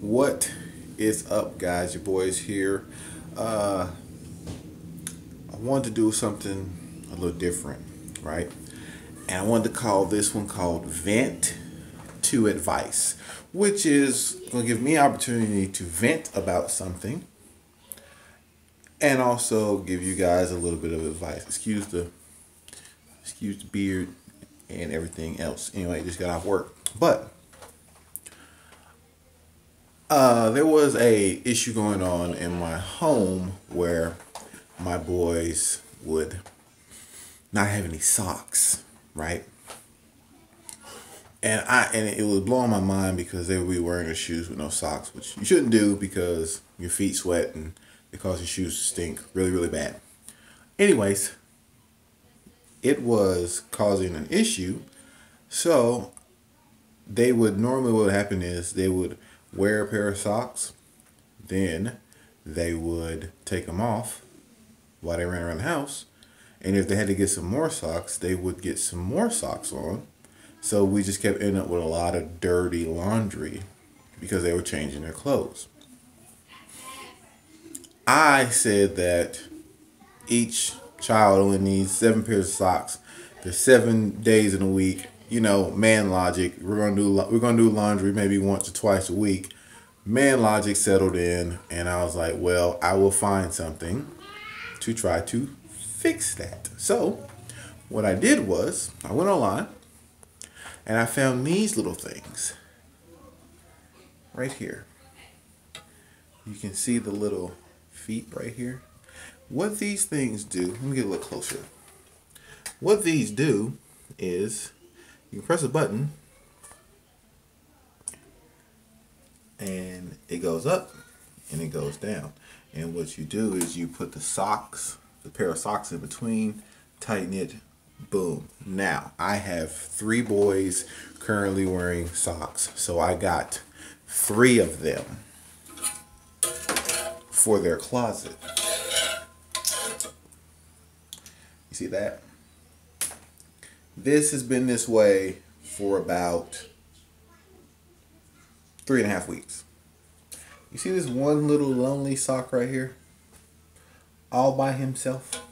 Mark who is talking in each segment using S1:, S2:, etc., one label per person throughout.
S1: What is up, guys? Your boy is here. I wanted to do something a little different, right? And I wanted to call this one called Vent to Advice, which is going to give me opportunity to vent about something and also give you guys a little bit of advice. Excuse the beard and everything else. Anyway, just got off work. But there was a issue going on in my home where my boys would not have any socks, right? And it was blowing my mind because they would be wearing their shoes with no socks, which you shouldn't do because your feet sweat and it causes your shoes to stink really, really bad. Anyways, it was causing an issue. So they would normally, what would happen is they would wear a pair of socks, then they would take them off while they ran around the house. And if they had to get some more socks, they would get some more socks on. So we just kept ending up with a lot of dirty laundry because they were changing their clothes. I said that each child only needs 7 pairs of socks. There's 7 days in a week. You know, man logic. We're gonna do laundry maybe once or twice a week. Man logic settled in, and I was like, well, I will find something to try to fix that. So what I did was I went online and I found these little things right here. You can see the little feet right here. What these things do, let me get a little closer. What these do is you press a button and it goes up and it goes down. And what you do is you put the pair of socks in between, tighten it, boom. Now, I have 3 boys currently wearing socks, so I got 3 of them for their closet. You see that? This has been this way for about 3.5 weeks. You see this one little lonely sock right here? All by himself.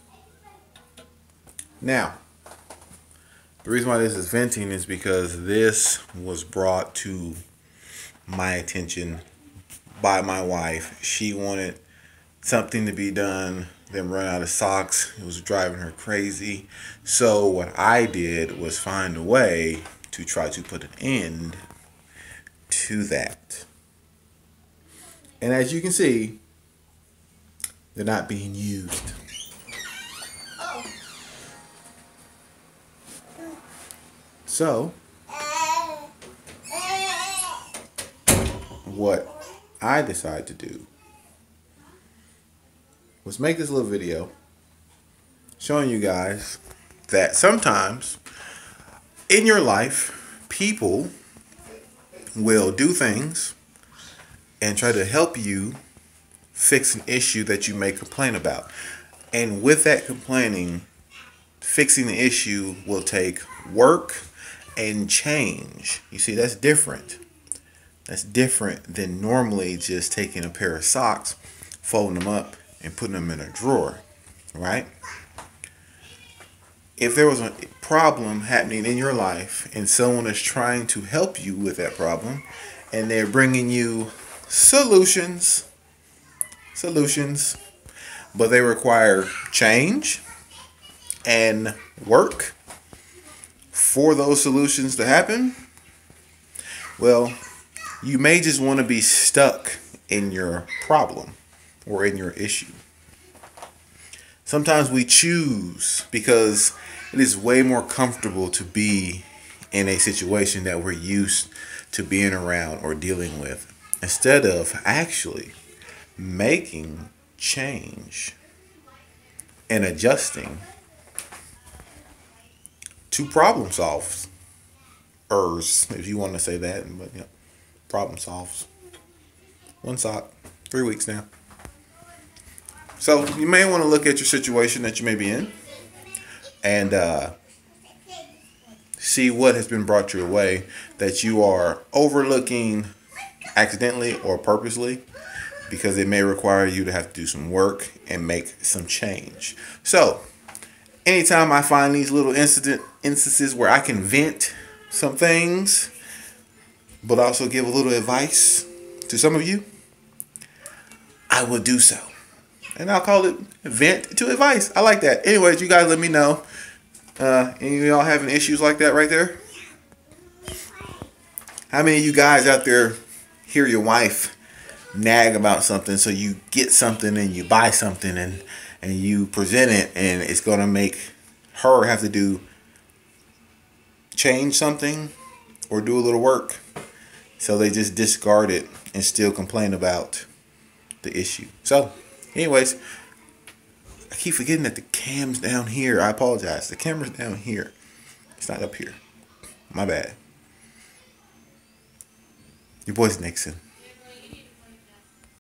S1: Now, the reason why this is venting is because this was brought to my attention by my wife. She wanted something to be done, then run out of socks. It was driving her crazy. So what I did was find a way to try to put an end to that. And as you can see, they're not being used. So what I decided to do was make this little video showing you guys that sometimes in your life, people will do things and try to help you fix an issue that you may complain about. And with that complaining, fixing the issue will take work and change. You see, that's different. That's different than normally just taking a pair of socks, folding them up, and putting them in a drawer, right? If there was a problem happening in your life and someone is trying to help you with that problem and they're bringing you solutions, but they require change and work for those solutions to happen, well, you may just want to be stuck in your problem or in your issue. Sometimes we choose because it is way more comfortable to be in a situation that we're used to being around or dealing with instead of actually making change and adjusting to problem solves. If you want to say that, but yeah, problem solves. 1 sock, 3 weeks now. So you may want to look at your situation that you may be in and see what has been brought your way that you are overlooking accidentally or purposely, because it may require you to have to do some work and make some change. So anytime I find these little instances where I can vent some things, but also give a little advice to some of you, I will do so. And I'll call it vent to advice. I like that. Anyways, you guys let me know. Any of y'all having issues like that right there? How many of you guys out there hear your wife nag about something, so you get something and you buy something and you present it, and it's going to make her have to change something or do a little work, so they just discard it and still complain about the issue? So anyways, I keep forgetting that the cam's down here. I apologize. The camera's down here. It's not up here. My bad. Your boy's Nixon.